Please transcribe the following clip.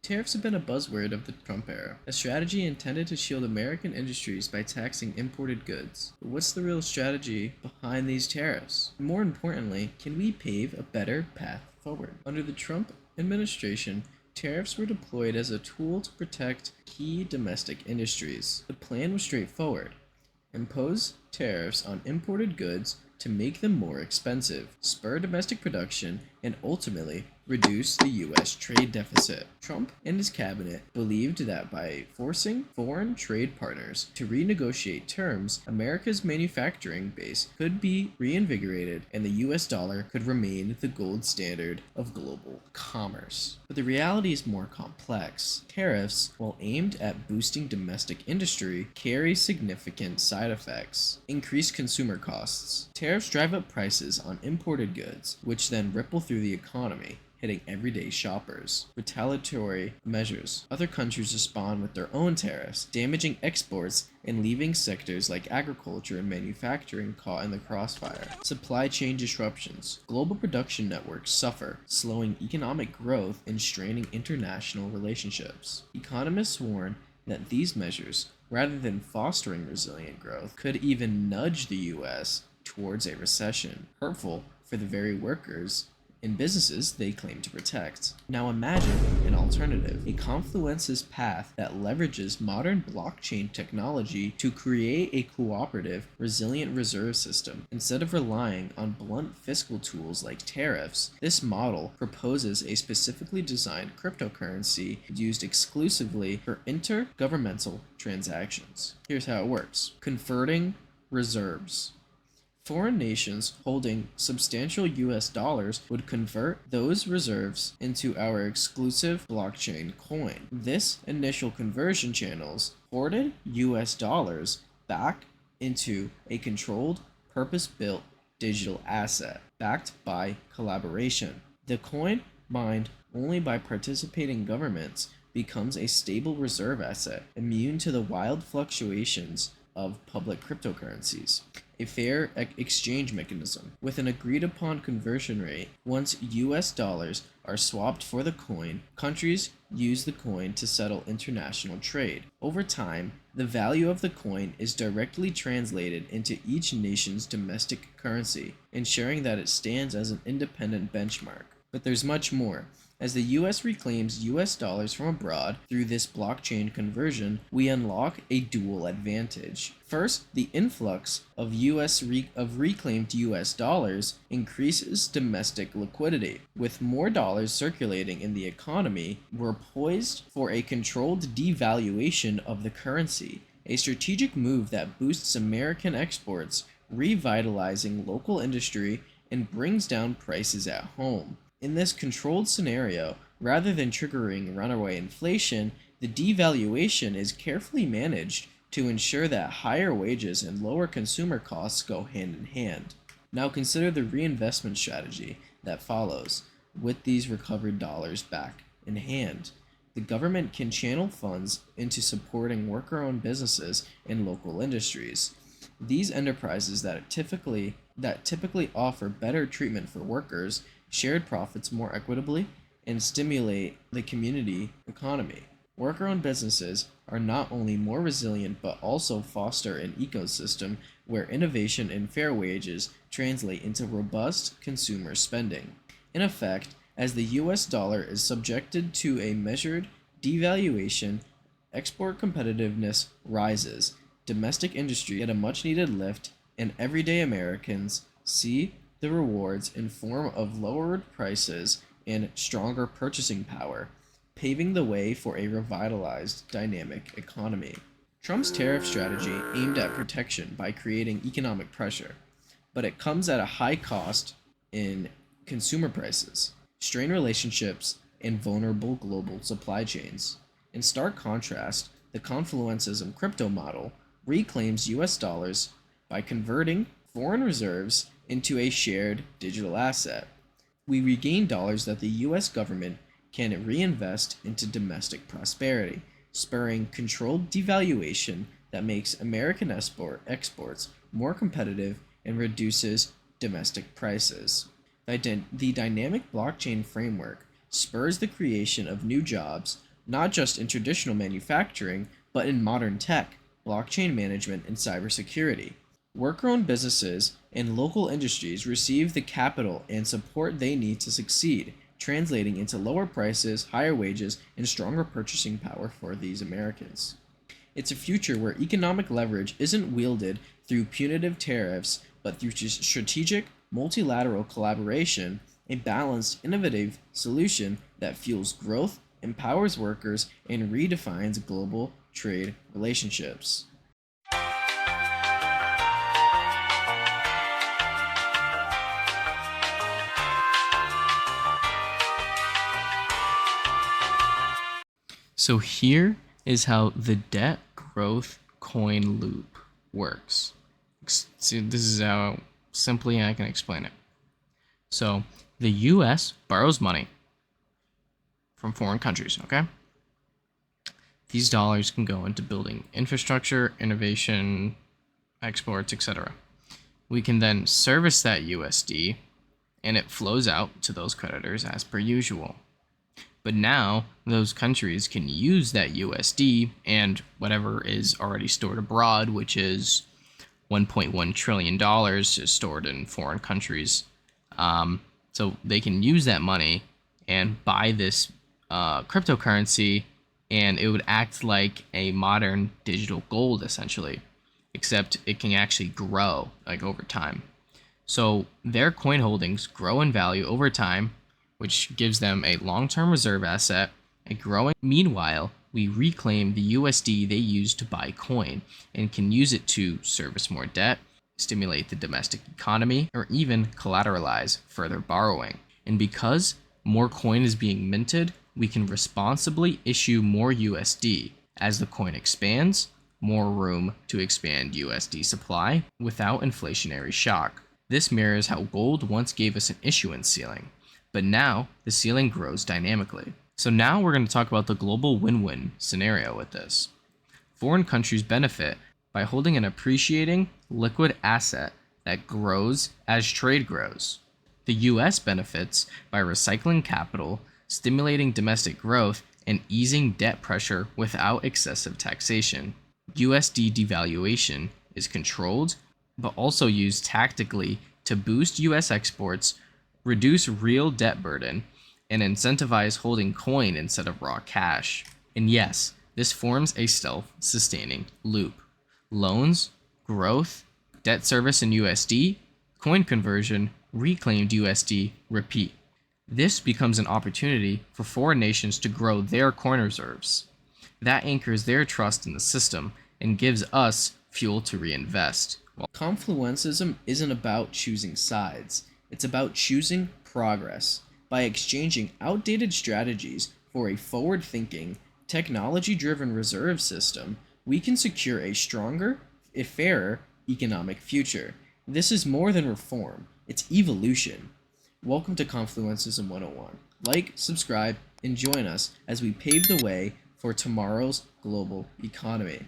Tariffs have been a buzzword of the Trump era, a strategy intended to shield American industries by taxing imported goods. But what's the real strategy behind these tariffs? More importantly, can we pave a better path forward? Under the Trump administration, tariffs were deployed as a tool to protect key domestic industries. The plan was straightforward: impose tariffs on imported goods to make them more expensive, spur domestic production, and ultimately reduce the U.S. trade deficit. Trump and his cabinet believed that by forcing foreign trade partners to renegotiate terms, America's manufacturing base could be reinvigorated and the U.S. dollar could remain the gold standard of global commerce. But the reality is more complex. Tariffs, while aimed at boosting domestic industry, carry significant side effects. Increased consumer costs. Tariffs drive up prices on imported goods, which then ripple through the economy, hitting everyday shoppers. Retaliatory measures. Other countries respond with their own tariffs, damaging exports and leaving sectors like agriculture and manufacturing caught in the crossfire. Supply chain disruptions. Global production networks suffer, slowing economic growth and straining international relationships. Economists warn that these measures, rather than fostering resilient growth, could even nudge the U.S. towards a recession, hurtful for the very workers and businesses they claim to protect. Now imagine an alternative, a Confluencist path that leverages modern blockchain technology to create a cooperative, resilient reserve system. Instead of relying on blunt fiscal tools like tariffs, this model proposes a specifically designed cryptocurrency used exclusively for intergovernmental transactions. Here's how it works. Converting reserves. Foreign nations holding substantial US dollars would convert those reserves into our exclusive blockchain coin. This initial conversion channels hoarded US dollars back into a controlled, purpose-built digital asset backed by collaboration. The coin, mined only by participating governments, becomes a stable reserve asset, immune to the wild fluctuations of public cryptocurrencies. A fair exchange mechanism. With an agreed upon conversion rate, once US dollars are swapped for the coin, countries use the coin to settle international trade. Over time, the value of the coin is directly translated into each nation's domestic currency, ensuring that it stands as an independent benchmark. But there's much more. As the US reclaims US dollars from abroad through this blockchain conversion, we unlock a dual advantage. First, the influx of reclaimed US dollars increases domestic liquidity. With more dollars circulating in the economy, we're poised for a controlled devaluation of the currency, a strategic move that boosts American exports, revitalizing local industry, and brings down prices at home. In this controlled scenario, rather than triggering runaway inflation, the devaluation is carefully managed to ensure that higher wages and lower consumer costs go hand in hand. Now consider the reinvestment strategy that follows with these recovered dollars back in hand. The government can channel funds into supporting worker-owned businesses and local industries. These enterprises that typically offer better treatment for workers, shared profits more equitably, and stimulate the community economy. Worker-owned businesses are not only more resilient but also foster an ecosystem where innovation and fair wages translate into robust consumer spending. In effect, as the US dollar is subjected to a measured devaluation, export competitiveness rises, domestic industry get a much-needed lift, and everyday Americans see the rewards in form of lowered prices and stronger purchasing power, paving the way for a revitalized, dynamic economy. Trump's tariff strategy aimed at protection by creating economic pressure, but it comes at a high cost in consumer prices, strained relationships, and vulnerable global supply chains. In stark contrast, the Confluencism crypto model reclaims US dollars by converting foreign reserves into a shared digital asset. We regain dollars that the US government can reinvest into domestic prosperity, spurring controlled devaluation that makes American exports more competitive and reduces domestic prices. The dynamic blockchain framework spurs the creation of new jobs, not just in traditional manufacturing, but in modern tech, blockchain management, and cybersecurity. Worker-owned businesses and local industries receive the capital and support they need to succeed, translating into lower prices, higher wages, and stronger purchasing power for these Americans. It's a future where economic leverage isn't wielded through punitive tariffs, but through strategic, multilateral collaboration, a balanced, innovative solution that fuels growth, empowers workers, and redefines global trade relationships. So here is how the debt growth coin loop works. See, this is how simply I can explain it. So the US borrows money from foreign countries, okay? These dollars can go into building infrastructure, innovation, exports, etc. We can then service that USD and it flows out to those creditors as per usual. But now those countries can use that USD and whatever is already stored abroad, which is $1.1 trillion is stored in foreign countries. So they can use that money and buy this cryptocurrency, and it would act like a modern digital gold essentially, except it can actually grow like over time. So their coin holdings grow in value over time, which gives them a long-term reserve asset, a growing. Meanwhile, we reclaim the USD they use to buy coin and can use it to service more debt, stimulate the domestic economy, or even collateralize further borrowing. And because more coin is being minted, we can responsibly issue more USD. As the coin expands, more room to expand USD supply without inflationary shock. This mirrors how gold once gave us an issuance ceiling, but now the ceiling grows dynamically. So now we're going to talk about the global win-win scenario with this. Foreign countries benefit by holding an appreciating liquid asset that grows as trade grows. The US benefits by recycling capital, stimulating domestic growth, and easing debt pressure without excessive taxation. USD devaluation is controlled, but also used tactically to boost US exports, reduce real debt burden, and incentivize holding coin instead of raw cash. And yes, this forms a self-sustaining loop. Loans, growth, debt service in USD, coin conversion, reclaimed USD, repeat. This becomes an opportunity for foreign nations to grow their coin reserves. That anchors their trust in the system and gives us fuel to reinvest. Confluencism isn't about choosing sides. It's about choosing progress. By exchanging outdated strategies for a forward-thinking, technology-driven reserve system, we can secure a stronger, a fairer economic future. This is more than reform, it's evolution. Welcome to Confluencism 101. Like, subscribe, and join us as we pave the way for tomorrow's global economy.